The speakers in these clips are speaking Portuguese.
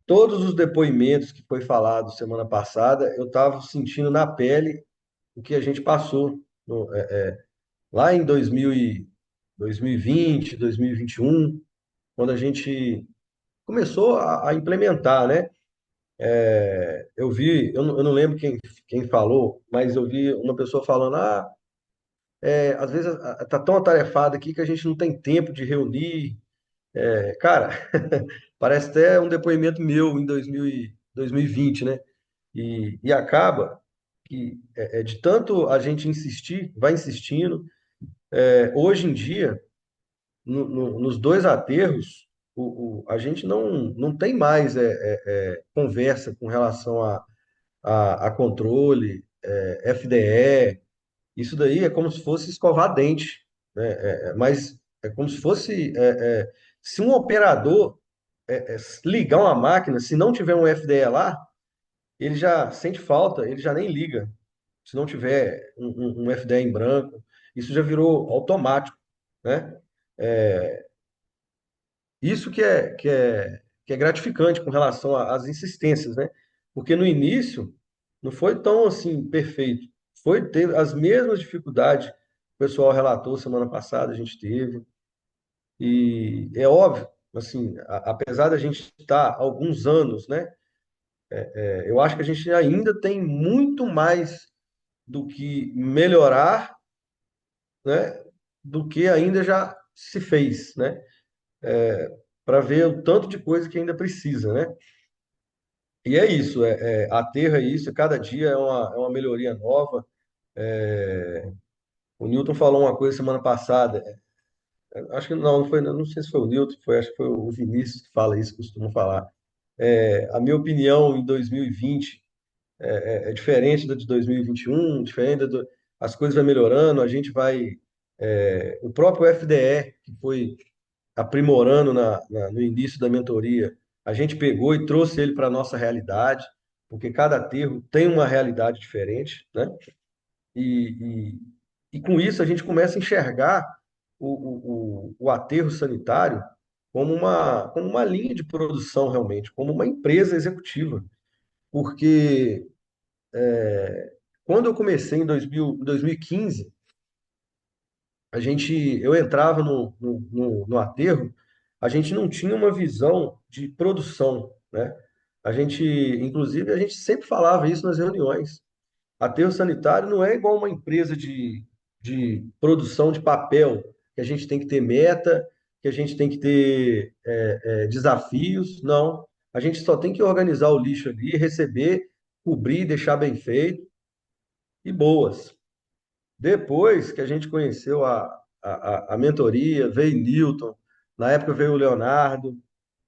todos os depoimentos que foi falado semana passada, eu estava sentindo na pele o que a gente passou lá em 2020, 2021, quando a gente começou a implementar, né? Eu não lembro quem falou, mas eu vi uma pessoa falando, às vezes tá tão atarefado aqui que a gente não tem tempo de reunir. Cara, parece até um depoimento meu em 2020, né? E acaba que de tanto a gente insistir, vai insistindo. Hoje em dia, nos dois aterros, a gente não tem mais conversa com relação a controle, FDE. Isso daí é como se fosse escovar dente, né? Mas é como se fosse se um operador ligar uma máquina, se não tiver um FDE lá, ele já sente falta, ele já nem liga. Se não tiver um FDE em branco, isso já virou automático, né? Isso que é gratificante com relação às insistências, né? Porque no início não foi tão assim perfeito. Teve as mesmas dificuldades que o pessoal relatou semana passada, a gente teve. E é óbvio, assim, apesar da gente estar há alguns anos, né? Eu acho que a gente ainda tem muito mais do que melhorar, né? Do que ainda já se fez, né? Para ver o tanto de coisa que ainda precisa, né? E é isso, aterro é isso, cada dia é uma melhoria nova. O Newton falou uma coisa semana passada, acho que não foi, não sei se foi o Newton, acho que foi o Vinícius que fala isso, costuma falar. A minha opinião em 2020 é diferente da de 2021, diferente as coisas vão melhorando, a gente vai. O próprio FDE, que foi aprimorando no início da mentoria, a gente pegou e trouxe ele para a nossa realidade, porque cada aterro tem uma realidade diferente, né? E, e com isso a gente começa a enxergar o aterro sanitário como uma linha de produção realmente, como uma empresa executiva. Porque quando eu comecei em 2015, eu entrava no aterro, a gente não tinha uma visão de produção, né? Inclusive, a gente sempre falava isso nas reuniões. Aterro sanitário não é igual uma empresa de produção de papel, que a gente tem que ter meta, que a gente tem que ter desafios. Não. A gente só tem que organizar o lixo ali, receber, cobrir, deixar bem feito e boas. Depois que a gente conheceu a mentoria, veio Newton, na época veio o Leonardo,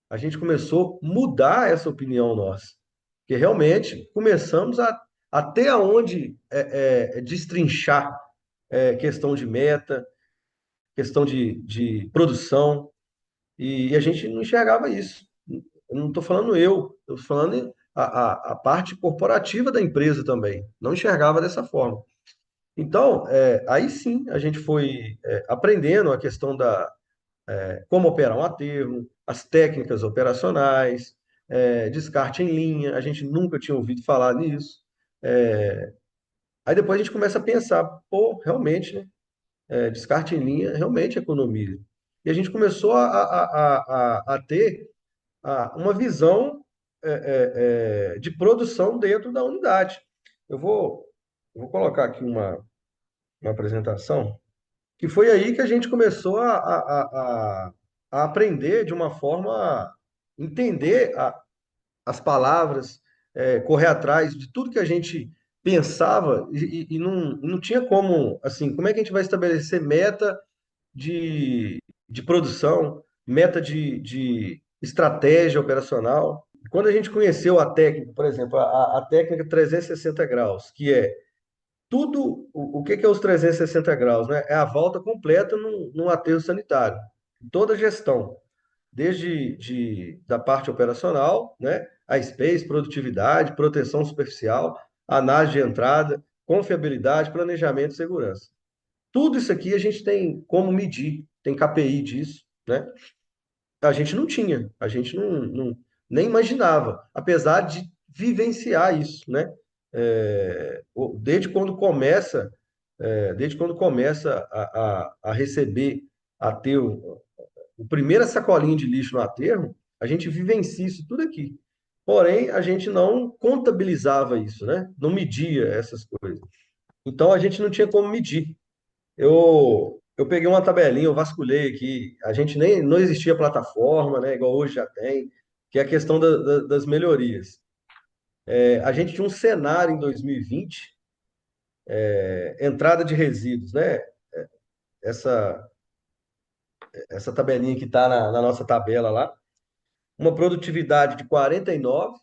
a gente começou a mudar essa opinião nossa. Porque realmente começamos a ter aonde destrinchar questão de meta, questão de produção, e a gente não enxergava isso. Eu não estou falando estou falando a parte corporativa da empresa também. Não enxergava dessa forma. Então, aí sim, a gente foi aprendendo a questão como operar um aterro, as técnicas operacionais, descarte em linha, a gente nunca tinha ouvido falar nisso. Aí depois a gente começa a pensar, pô, realmente, né? Descarte em linha realmente economiza. E a gente começou a ter uma visão de produção dentro da unidade. Eu vou colocar aqui uma apresentação. Que foi aí que a gente começou a aprender de uma forma, entender as palavras, correr atrás de tudo que a gente pensava e não tinha como, assim, como é que a gente vai estabelecer meta de produção, meta de estratégia operacional. Quando a gente conheceu a técnica, por exemplo, a técnica 360 graus, que é o que é os 360 graus, né? É a volta completa num aterro sanitário. Toda a gestão, da parte operacional, né? A space, produtividade, proteção superficial, análise de entrada, confiabilidade, planejamento e segurança. Tudo isso aqui a gente tem como medir, tem KPI disso, né? A gente não tinha, a gente nem imaginava, apesar de vivenciar isso, né? Desde quando começa, desde quando começa a receber aterro, o primeira sacolinha de lixo no aterro, a gente vivencia isso tudo aqui. Porém, a gente não contabilizava isso, né? Não media essas coisas. Então, a gente não tinha como medir. Eu peguei uma tabelinha, eu vasculhei aqui. A gente nem não existia plataforma, né? Igual hoje já tem, que é a questão das melhorias. A gente tinha um cenário em 2020, entrada de resíduos, né? Essa, essa tabelinha que está na nossa tabela lá, uma produtividade de 49.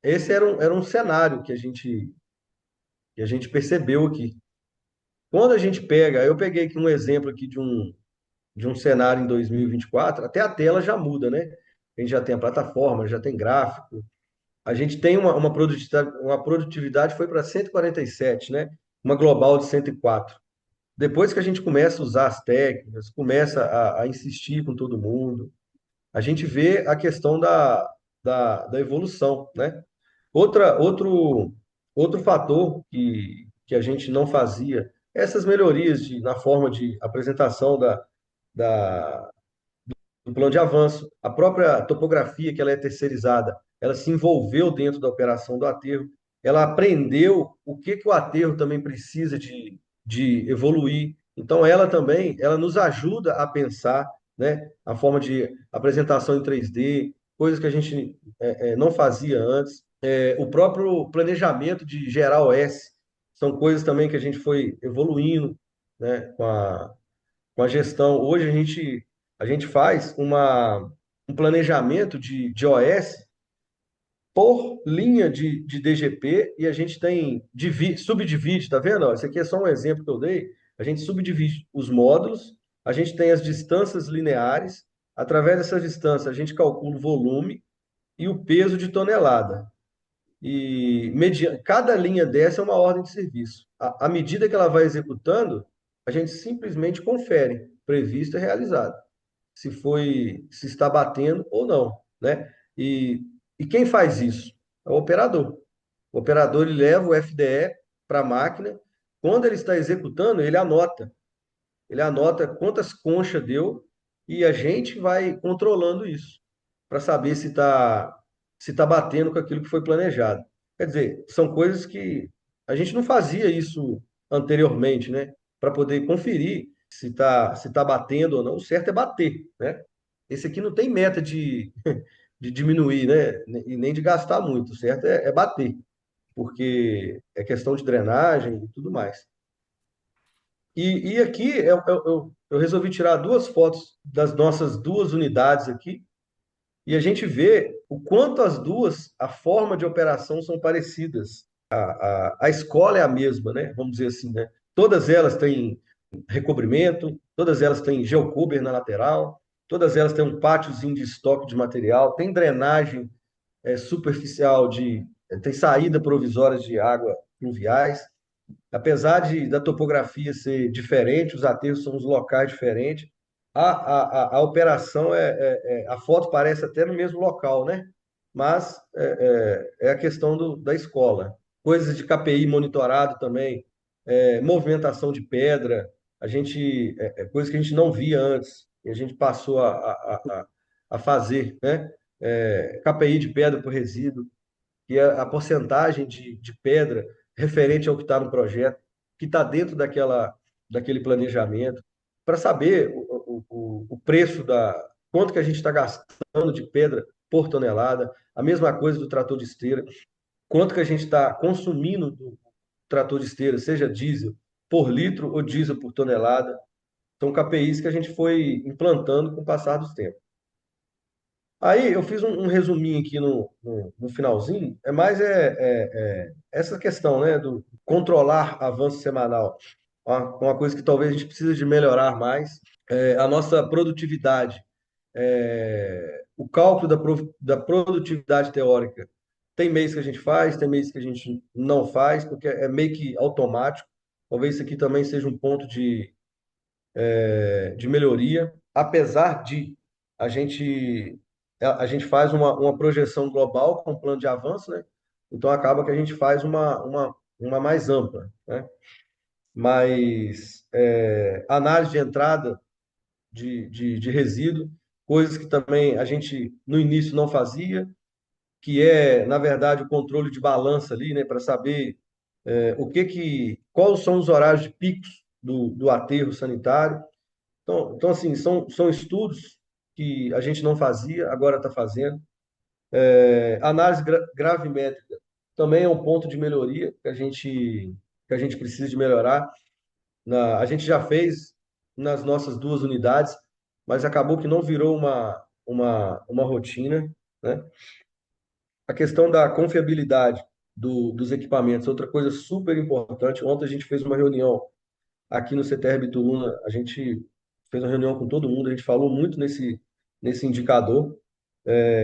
Esse era um cenário que a gente percebeu aqui. Quando a gente pega, eu peguei aqui um exemplo aqui de um cenário em 2024, até a tela já muda, né? A gente já tem a plataforma, já tem gráfico. A gente tem uma produtividade foi para 147, né? Uma global de 104. Depois que a gente começa a usar as técnicas, começa a insistir com todo mundo, a gente vê a questão da evolução, né? Outro fator que a gente não fazia, essas melhorias na forma de apresentação da, do plano de avanço, a própria topografia que ela é terceirizada, ela se envolveu dentro da operação do aterro, ela aprendeu o que, que o aterro também precisa de evoluir. Então, ela também, ela nos ajuda a pensar, né, a forma de apresentação em 3D, coisas que a gente não fazia antes. O próprio planejamento de gerar OS, são coisas também que a gente foi evoluindo, né, com a gestão. Hoje a gente faz um planejamento de OS por linha de DGP e a gente subdivide, tá vendo? Ó, esse aqui é só um exemplo que eu dei. A gente subdivide os módulos, a gente tem as distâncias lineares, através dessas distâncias a gente calcula o volume e o peso de tonelada. E cada linha dessa é uma ordem de serviço. À medida que ela vai executando, a gente simplesmente confere, previsto e realizado, se está batendo ou não, né? E, e quem faz isso? É o operador. O operador ele leva o FDE para a máquina. Quando ele está executando, ele anota. Ele anota quantas conchas deu e a gente vai controlando isso para saber se tá batendo com aquilo que foi planejado. Quer dizer, são coisas que a gente não fazia isso anteriormente, né? Para poder conferir se tá batendo ou não. O certo é bater, né? Esse aqui não tem meta de diminuir, né? E nem de gastar muito. O certo é bater, porque é questão de drenagem e tudo mais. E aqui eu resolvi tirar duas fotos das nossas duas unidades aqui, e a gente vê o quanto as duas, a forma de operação são parecidas. A escola é a mesma, né? Vamos dizer assim, né? Todas elas têm recobrimento, todas elas têm geocover na lateral, todas elas têm um pátiozinho de estoque de material, tem drenagem superficial tem saída provisória de água pluviais. Apesar da topografia ser diferente, os aterros são os locais diferentes, a operação a foto parece até no mesmo local, né? Mas é a questão da escola. Coisas de KPI monitorado também, movimentação de pedra, coisas que a gente não via antes, e a gente passou a fazer, né? KPI de pedra por resíduo, que é a porcentagem de pedra referente ao que está no projeto, que está dentro daquele planejamento, para saber o preço quanto que a gente está gastando de pedra por tonelada, a mesma coisa do trator de esteira, quanto que a gente está consumindo do trator de esteira, seja diesel por litro ou diesel por tonelada. São KPIs que a gente foi implantando com o passar dos tempos. Aí eu fiz um resuminho aqui no finalzinho, essa questão, né, do controlar avanço semanal, uma coisa que talvez a gente precise de melhorar mais, a nossa produtividade, o cálculo da produtividade teórica. Tem mês que a gente faz, tem mês que a gente não faz, porque é meio que automático. Talvez isso aqui também seja um ponto de melhoria, apesar de a gente a gente faz uma projeção global com um plano de avanço, né? Então acaba que a gente faz uma mais ampla, né? Mas análise de entrada de resíduo, coisas que também a gente no início não fazia, que na verdade, o controle de balança ali, né, para saber quais são os horários de picos do aterro sanitário. Então assim, são estudos que a gente não fazia, agora está fazendo. Análise gravimétrica também é um ponto de melhoria que a gente precisa de melhorar. A gente já fez nas nossas duas unidades, mas acabou que não virou uma rotina, né? A questão da confiabilidade dos equipamentos, outra coisa super importante. Ontem a gente fez uma reunião aqui no CTR Bituluna, a gente fez uma reunião com todo mundo, a gente falou muito nesse indicador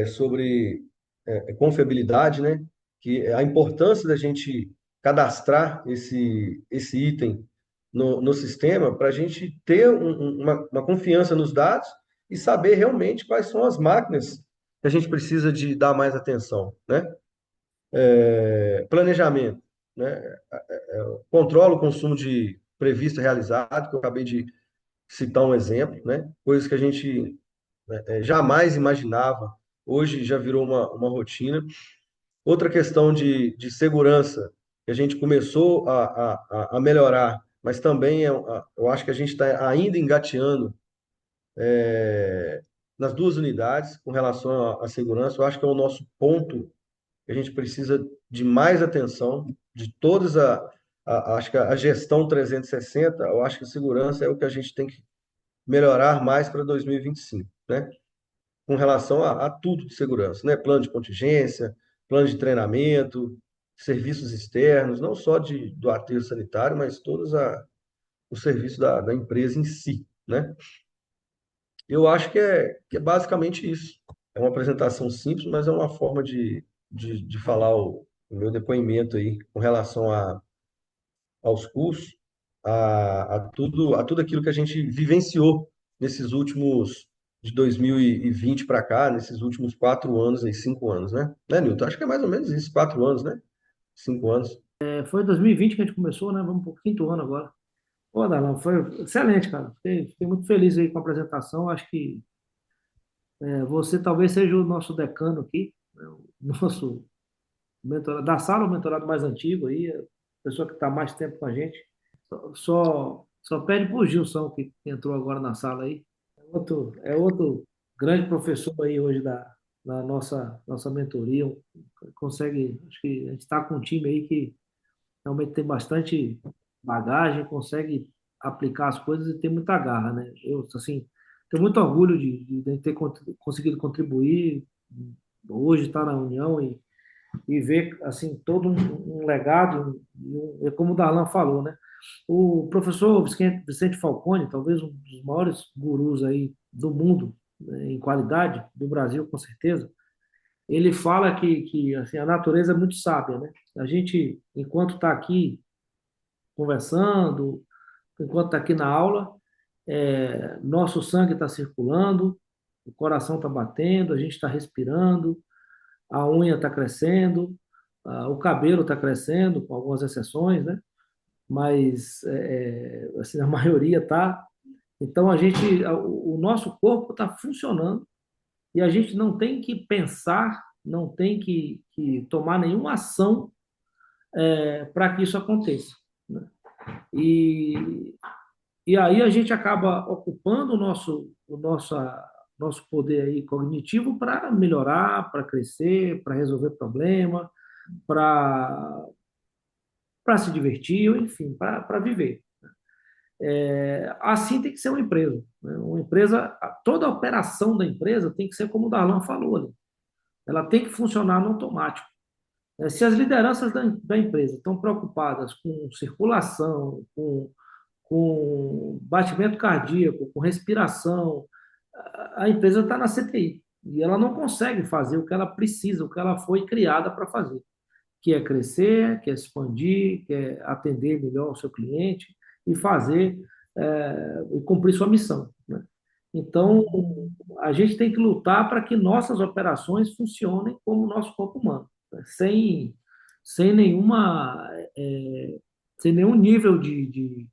sobre confiabilidade, né? Que é a importância da gente cadastrar esse item no sistema para a gente ter uma confiança nos dados e saber realmente quais são as máquinas que a gente precisa de dar mais atenção, né? Planejamento, né? Controla o consumo de previsto e realizado, que eu acabei de citar um exemplo, né? Coisas que a gente jamais imaginava, hoje já virou uma rotina. Outra questão de segurança, que a gente começou a melhorar, mas também eu acho que a gente está ainda engateando nas duas unidades com relação à segurança. Eu acho que é o nosso ponto que a gente precisa de mais atenção, de todas acho que a gestão 360, eu acho que a segurança é o que a gente tem que melhorar mais para 2025, né? Com relação a tudo de segurança, né? Plano de contingência, plano de treinamento, serviços externos, não só do aterro sanitário, mas todos o serviço da empresa em si, né? Eu acho que é basicamente isso. É uma apresentação simples, mas é uma forma de falar o meu depoimento aí com relação aos cursos, a tudo aquilo que a gente vivenciou nesses últimos, de 2020 para cá, nesses últimos 4 anos, aí, 5 anos, né, Nilton? Acho que é mais ou menos isso, 4 anos, né? 5 anos. Foi em 2020 que a gente começou, né? Vamos para o quinto ano agora. Pô, Darlan, foi excelente, cara. Fiquei muito feliz aí com a apresentação. Acho que você talvez seja o nosso decano aqui, né? O nosso mentorado da sala, o mentorado mais antigo aí, a pessoa que está mais tempo com a gente. Só pede pro Gilson, que entrou agora na sala aí. É outro grande professor aí hoje da nossa mentoria. Consegue, acho que a gente está com um time aí que realmente tem bastante bagagem, consegue aplicar as coisas e tem muita garra, né? Eu, assim, tenho muito orgulho de ter conseguido contribuir hoje, estar na União e ver, assim, todo um legado, é como o Darlan falou, né? O professor Vicente Falcone, talvez um dos maiores gurus aí do mundo, né, em qualidade, do Brasil, com certeza, ele fala que assim, a natureza é muito sábia, né? A gente, enquanto está aqui conversando, enquanto está aqui na aula, nosso sangue está circulando, o coração está batendo, a gente está respirando, a unha está crescendo, o cabelo está crescendo, com algumas exceções, né? Mas assim, a maioria está. Então o nosso corpo está funcionando e a gente não tem que pensar, não tem que tomar nenhuma ação para que isso aconteça, né? E, e aí a gente acaba ocupando nosso poder aí cognitivo para melhorar, para crescer, para resolver problema, para se divertir, enfim, para viver. Assim tem que ser uma empresa, né? Uma empresa, toda a operação da empresa tem que ser como o Darlan falou ali. Ela tem que funcionar no automático. Se as lideranças da empresa estão preocupadas com circulação, com batimento cardíaco, com respiração, a empresa está na CTI e ela não consegue fazer o que ela precisa, o que ela foi criada para fazer, que é crescer, que é expandir, que é atender melhor o seu cliente e fazer e cumprir sua missão, né? Então, a gente tem que lutar para que nossas operações funcionem como o nosso corpo humano, né? Sem nenhuma, é, sem nenhum nível de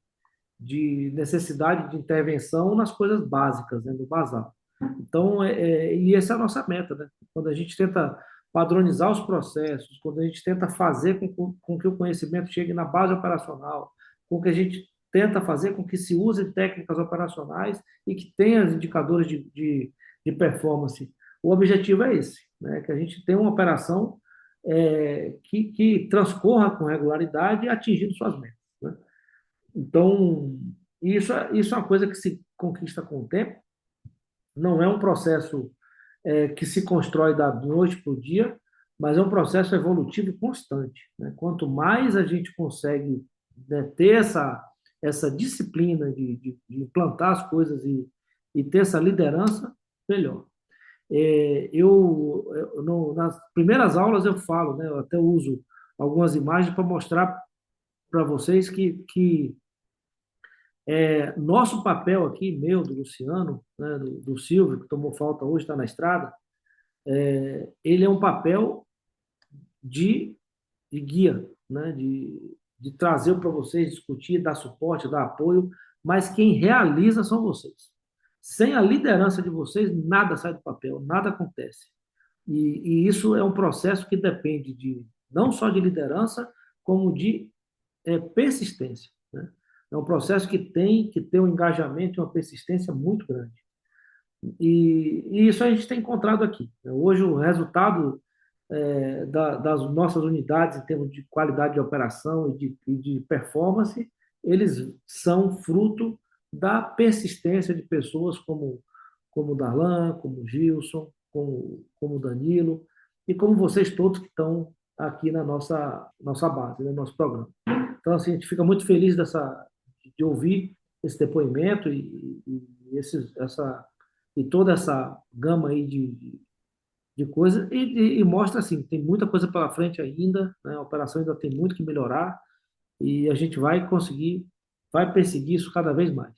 necessidade de intervenção nas coisas básicas, né, do basal. Então, e essa é a nossa meta, né? Quando a gente tenta padronizar os processos, quando a gente tenta fazer com que o conhecimento chegue na base operacional, com que a gente tenta fazer com que se use técnicas operacionais e que tenha indicadores de performance. O objetivo é esse, né? Que a gente tenha uma operação que transcorra com regularidade e atingindo suas metas, né? Então, isso é uma coisa que se conquista com o tempo, não é um processo que se constrói da noite para o dia, mas é um processo evolutivo constante, né? Quanto mais a gente consegue, né, ter essa disciplina de implantar as coisas e ter essa liderança, melhor. Nas primeiras aulas eu falo, né, eu até uso algumas imagens para mostrar para vocês que nosso papel aqui, meu, do Luciano, né, do Silvio, que tomou falta hoje, está na estrada, ele é um papel de, de guia, né, de trazer para vocês, discutir, dar suporte, dar apoio, mas quem realiza são vocês. Sem a liderança de vocês, nada sai do papel, nada acontece. E isso é um processo que depende não só de liderança, como de persistência, né? É um processo que tem que ter um engajamento e uma persistência muito grande. E isso a gente tem encontrado aqui, né? Hoje, o resultado das nossas unidades, em termos de qualidade de operação e de performance, eles são fruto da persistência de pessoas como o Darlan, como o Gilson, como o Danilo, e como vocês todos que estão aqui na nossa base, no nosso programa. Então, assim, a gente fica muito feliz de ouvir esse depoimento e toda essa gama aí de coisas e mostra assim, tem muita coisa pela frente ainda, né? A operação ainda tem muito que melhorar e a gente vai conseguir, vai perseguir isso cada vez mais.